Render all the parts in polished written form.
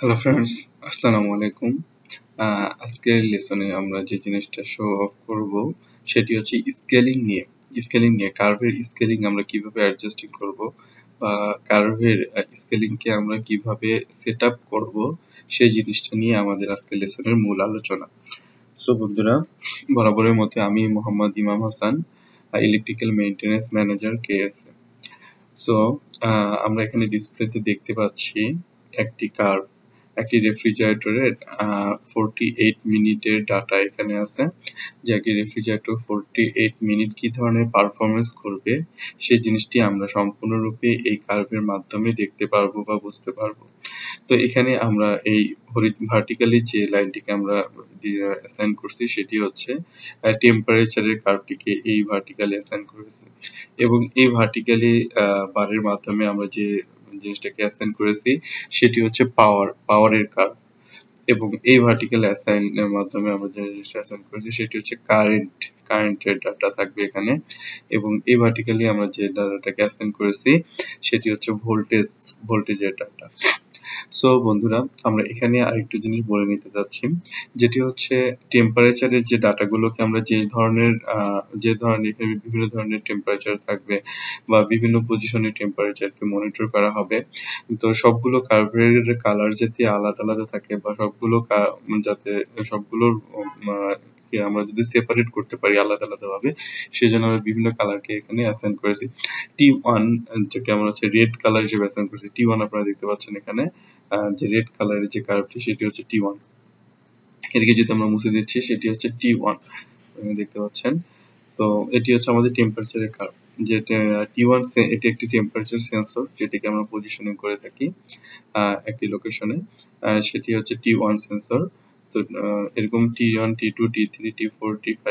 Hello friends, আসসালামু আলাইকুম। আজকের লেসনে আমরা যে জিনিসটা শো অফ করব সেটি হচ্ছে স্কেলিং নিয়ে কার্ভের স্কেলিং আমরা কিভাবে অ্যাডজাস্টিং করব বা কার্ভের স্কেলিংকে আমরা কিভাবে সেট আপ করব সেই জিনিসটা নিয়ে আমাদের আজকের লেসনের মূল আলোচনা। সো বন্ধুরা, বরাবরের মতো আমি মোহাম্মদ ইমাম Hasan, electrical maintenance manager KSA. So আমরা এখানে ডিসপ্লেতে দেখতে পাচ্ছি একটি রেফ্রিজারেটরের 48 মিনিটের ডাটা এখানে আছে, যে একটি রেফ্রিজারেটর 48 মিনিট কি ধরনের পারফরমেন্স করবে সেই জিনিসটি আমরা সম্পূর্ণরূপে এই কার্ভের মাধ্যমে দেখতে পারবো বা বুঝতে পারবো। তো এখানে আমরা এই ভার্টিক্যালি যে লাইনটিকে আমরা অ্যাসাইন করছি সেটি হচ্ছে টেম্পারেচারের কার্ভটিকে এই ভার্টিক্যালি অ্যাসাইন করেছে, এবং এই ভার্টিক্যালি বারের মাধ্যমে আমরা যে জিনিসটাকে অ্যাসাইন করেছি সেটি হচ্ছে পাওয়ারের কার্ভ, এবং এই ভার্টিক্যাল অ্যাসাইনের মাধ্যমে আমরা যে জিনিসটা অ্যাসাইন করেছি সেটি হচ্ছে কারেন্টের ডাটা থাকবে এখানে, এবং এই ভার্টিক্যালি আমরা যে ডাটাটাকে অ্যাসাইন করেছি সেটি হচ্ছে ভোল্টেজের ডাটা। সো বন্ধুরা, আমরা এখানে আরেকটু জিনিস বলে নিতে যাচ্ছি, যেটি হচ্ছে টেম্পারেচারের যে ডাটাগুলোকে আমরা যে ধরনের এখানে বিভিন্ন ধরনের টেম্পারেচার থাকবে বা বিভিন্ন পজিশনের টেম্পারেচারকে মনিটর করা হবে। তো সবগুলো কার্ভের কালার যাতে আলাদা আলাদা থাকে বা যাতে সবগুলোর কে আমরা যদি সেপারেট করতে পারি আলাদা আলাদা ভাবে, সেজন্য আমরা বিভিন্ন কালারকে এখানে অ্যাসাইন করেছি। T1 যাকে আমরা হচ্ছে রেড কালার হিসেবে অ্যাসাইন করেছি। T1 আপনারা দেখতে পাচ্ছেন এখানে যে রেড কালারের যে কার্ভটি সেটি হচ্ছে T1। এটাকে যদি আমরা মুছে দিচ্ছি সেটি হচ্ছে T1, দেখতে পাচ্ছেন। তো এটি হচ্ছে আমাদের টেম্পারেচারের কার্ভ। যে T1 এটি একটি টেম্পারেচার সেন্সর যেটিকে আমরা পজিশনিং করে থাকি একটি লোকেশনে, সেটি হচ্ছে T1 সেন্সর। তো এরকম T1, T2, T3, T4, T5,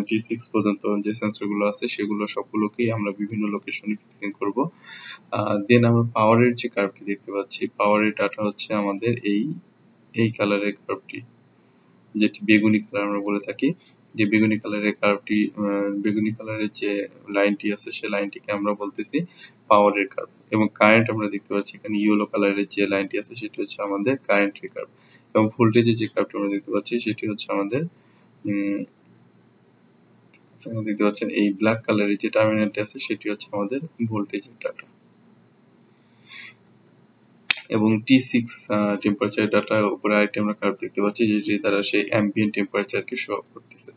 T6 পর্যন্ত যে সেন্সর গুলো আছে সেগুলো সবগুলোকেই আমরা বিভিন্ন লোকেশনে ফিক্সিং করব। দেন আমরা পাওয়ারের যে কার্ভটি দেখতে পাচ্ছি, পাওয়ারের ডাটা হচ্ছে আমাদের এই কালারের কার্ভটি, যেটি বেগুনি কালার আমরা বলে থাকি। যে বেগুনি কালারের কার্ভটি, বেগুনি কালারের যে লাইনটি আছে সেই লাইনটিকে আমরা বলতেছি পাওয়ারের কার্ভ, এবং কারেন্ট আমরা দেখতে পাচ্ছি এখানে ইয়েলো কালারের যে লাইনটি আছে সেটি হচ্ছে আমাদের কারেন্টের কার্ভ, এবং ভোল্টেজের যে কার্ভটি আমরা দেখতে পাচ্ছি সেটি হচ্ছে আমাদের দেখতে পাচ্ছেন এই ব্ল্যাক কালারের যে টার্মিনালটি আছে সেটি হচ্ছে আমাদের ভোল্টেজের ডাটা, এবং T6 টেম্পারেচার ডাটা উপরে আরেকটি আমরা কার্ভ দেখতে পাচ্ছি যেটি দ্বারা সেই অ্যাম্বিয়েন্ট টেম্পারেচারকে শো অফ করতেছে।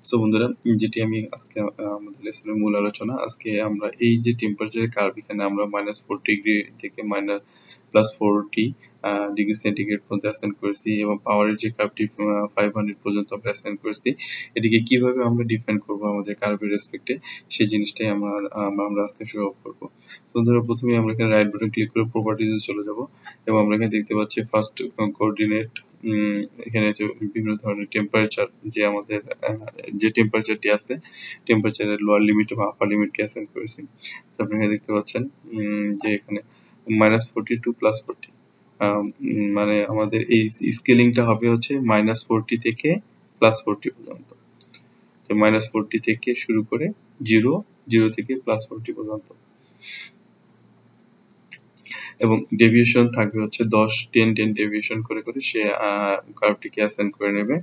সো বন্ধুরা, যেটি আমি আজকে আমাদের লেসনের মূল আলোচনা, আজকে আমরা এই যে টেম্পারেচারের কার্ভ এখানে আমরা -4 ডিগ্রি থেকে +40 ডিগ্রি সেন্টিগ্রেড পর্যন্ত অ্যাসাইন করেছি, এবং পাওয়ারের যে কার্ভটি 500 পর্যন্ত আমরা অ্যাসাইন করেছি। এটিকে কিভাবে আমরা ডিফাইন করব আমাদের কার্ভের রেসপেক্টে সেই জিনিসটাই আমরা আজকে শো অফ করব। বন্ধুরা, প্রথমে আমরা এখানে রাইট বাটন ক্লিক করে প্রপার্টিজে চলে যাব, এবং আমরা এখানে দেখতে পাচ্ছি ফার্স্ট কোঅর্ডিনেট, এখানে হচ্ছে বিভিন্ন ধরনের টেম্পারেচার, যে আমাদের যে টেম্পারেচারটি আছে টেম্পারেচারের লোয়ার লিমিট এবং আপার লিমিটকে অ্যাসাইন করেছি। তো আপনি এখানে দেখতে পাচ্ছেন যে এখানে -40 টু +40, মানে আমাদের এই স্কেলিংটা হবে হচ্ছে -40 থেকে +40 পর্যন্ত। তো -40 থেকে শুরু করে 0 থেকে +40 পর্যন্ত, এবং ডেভিয়েশন থাকবে হচ্ছে 10 ডেভিয়েশন করে করে সে কার্ভটিকে অ্যাসাইন করে নেবে।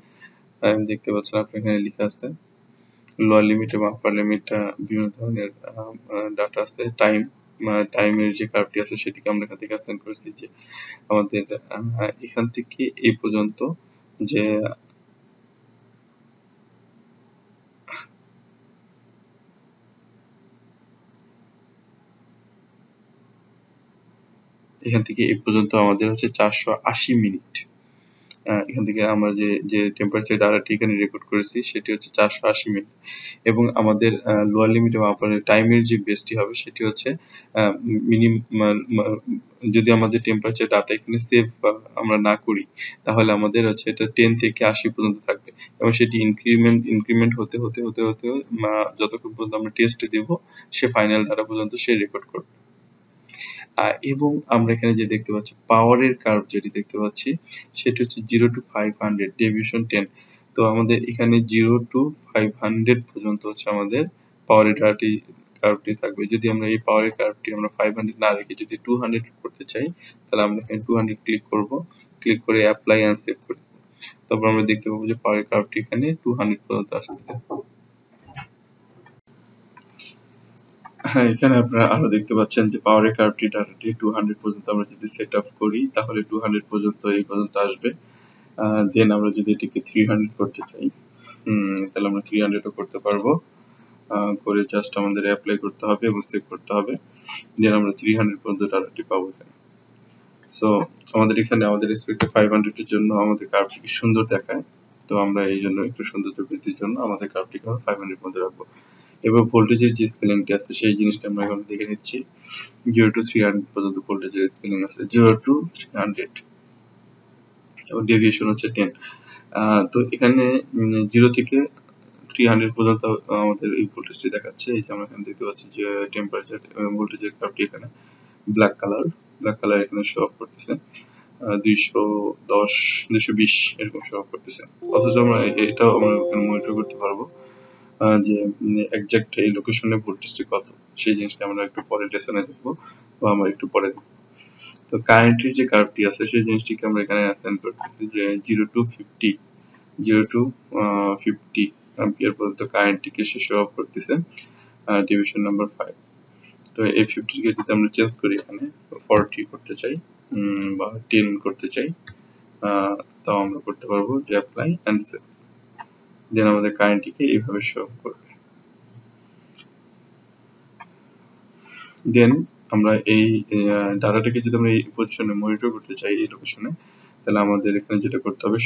দেখতে পাচ্ছেন আপনি এখানে লেখা আছে লোয়ার লিমিট এবং আপার লিমিটটা বিভিন্ন ধরনের ডাটা আছে। টাইমের যে কার্ভটি আছে সেটিকে আমরা এখান থেকে অ্যাসাইন করেছি, যে আমাদের এখান থেকে এই পর্যন্ত, যে এখান থেকে এই পর্যন্ত আমাদের হচ্ছে 480 মিনিট। এখান থেকে আমরা যে টেম্পারেচার ডাটাটি এখানে রেকর্ড করেছি সেটি হচ্ছে 480 মিনিট, এবং আমাদের লোয়ার লিমিট এবং আপার টাইমের যে বেসটি হবে সেটি হচ্ছে মিনিমাম, যদি আমাদের টেম্পারেচার ডাটা এখানে সেভ আমরা না করি তাহলে আমাদের হচ্ছে এটা 10 থেকে 80 পর্যন্ত থাকবে, এবং সেটি ইনক্রিমেন্ট হতে হতে হতে হতে যতক্ষণ পর্যন্ত আমরা টেস্ট দেব সে ফাইনাল ডাটা পর্যন্ত সে রেকর্ড করবে। এবং আমরা এখানে যে দেখতে পাচ্ছি পাওয়ারের কার্ভ যেটি দেখতে পাচ্ছি সেটি হচ্ছে 0 to 500 ডেভিয়েশন 10। তো আমাদের এখানে 0 to 500 পর্যন্ত হচ্ছে আমাদের পাওয়ারের ডাটাটি কার্ভটি থাকবে। যদি আমরা এই পাওয়ারের কার্ভটি আমরা 500 না রেখে যদি 200 করতে চাই, তাহলে আমরা এখানে 200 ক্লিক করব, ক্লিক করে অ্যাপ্লাই এন্ড সেভ করে দেব। তারপর আমরা দেখতে পাবো যে পাওয়ারের কার্ভটি এখানে 200 পর্যন্ত আসতেছে। হ্যাঁ, এখানে আপনারা আরো দেখতে পাচ্ছেন যে পাওয়ারের কার্ভটি ডাটাটি 200 পর্যন্ত আমরা যদি সেট আপ করি তাহলে 200 পর্যন্ত এই পর্যন্ত আসবে। দেন আমরা যদি এটিকে 300 করতে চাই, তাহলে আমরা 300 ও করতে পারবো। করে জাস্ট আমাদের অ্যাপ্লাই করতে হবে এবং সেভ করতে হবে। দেন আমরা 300 পর্যন্ত ডাটাটি পাবো এখানে। সো আমাদের এখানে আমাদের এক্সপেক্টেড 500 এর জন্য আমাদের কার্ভটি সুন্দর দেখায়। তো আমরা এই জন্য একটু সৌন্দর্য বৃদ্ধির জন্য আমাদের কার্ভটিকে আমরা 500 মধ্যে রাখবো। এবার ভোল্টেজের যে স্কেলিংটি আছে সেই জিনিসটা আমরা এখন দেখে নিচ্ছি। 0 to 300 পর্যন্ত ভোল্টেজের স্কেলিং আছে, 0 to 300 এবং ডেভিয়েশন হচ্ছে 10। তো এখানে 0 থেকে 300 পর্যন্ত আমাদের এই ভোল্টেজটি দেখাচ্ছে। এই যে আমরা এখানে দেখতে পাচ্ছি যে টেম্পারেচার এবং ভোল্টেজের গ্রাফটি এখানে ব্ল্যাক কালার এখানে শো অফ করতেছে। 210 220 এরকম শো অফ করতেছে। অথচ আমরা এটাও আমরা এখানে মনিটর করতে পারবো যে এক্সাক্ট এই লোকেশনে ভোল্টেজটি কত, সেই জিনিসটা আমরা একটু পরে লেসনে দেখবো বা আমরা একটু পরে দেখবো। তো কারেন্টের যে কার্ভটি আছে সেই জিনিসটিকে আমরা এখানে অ্যাসাইন করতেছি যে 0 to 50 অ্যাম্পিয়ার পর্যন্ত কারেন্টটিকে সে শো অফ করতেছে ডিভিশন নাম্বার 5। তো এই 50 কে যদি আমরা চেঞ্জ করি এখানে 40 করতে চাই বা 10 করতে চাই, তাও আমরা করতে পারবো যে অ্যাপ্লাই এন্ড সেভ। দেন আমাদের কারেন্টটিকে এইভাবে শো অফ করবে। দেন আমরা এই ডাটাটাকে যদি আমরা এই পজিশনে মনিটর করতে চাই এই লোকেশনে, তাহলে আমাদের এখানে যেটা করতে হবে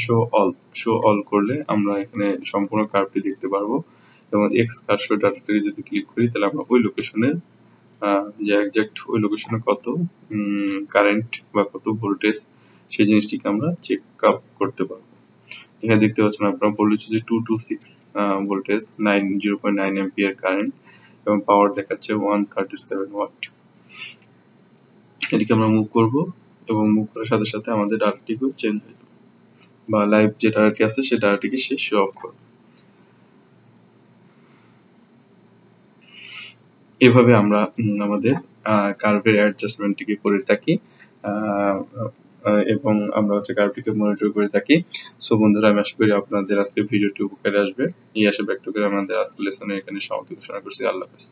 শো অল করলে আমরা এখানে সম্পূর্ণ কার্ভটি দেখতে পারবো এবং এক্স কার্সর ডাটাটাকে যদি ক্লিক করি তাহলে আমরা ওই লোকেশনের যে এক্সাক্ট ওই লোকেশনে কত কারেন্ট বা কত ভোল্টেজ সেই জিনিসটিকে আমরা চেক আপ করতে পারবো। এখানে দেখতে পাচ্ছেন আপনারা ভোল্টেজ হচ্ছে 226 ভোল্টেজ 0.9 অ্যাম্পিয়ার কারেন্ট এবং পাওয়ার দেখাচ্ছে 137 ওয়াট। এটিকে আমরা মুভ করব এবং মুভ করার সাথে সাথে আমাদের ডাটাটিকেও চেঞ্জ হয়ে যাবে বা লাইভ যে ডাটাটি আছে সেই ডাটাটিকে সে শো অফ করবে। এভাবে আমরা আমাদের কার্ভের অ্যাডজাস্টমেন্টটিকে করে থাকি এবং আমরা হচ্ছে কার্ভটিকে মনিটর করে থাকি। সো বন্ধুরা, আমি আশা করি আপনাদের আজকে ভিডিওটি উপকারে আসবে। এই আশা ব্যক্ত করে আমাদের আজকের লেসনে এখানে সমাপ্তি ঘোষণা করছি। আল্লাহ হাফেজ।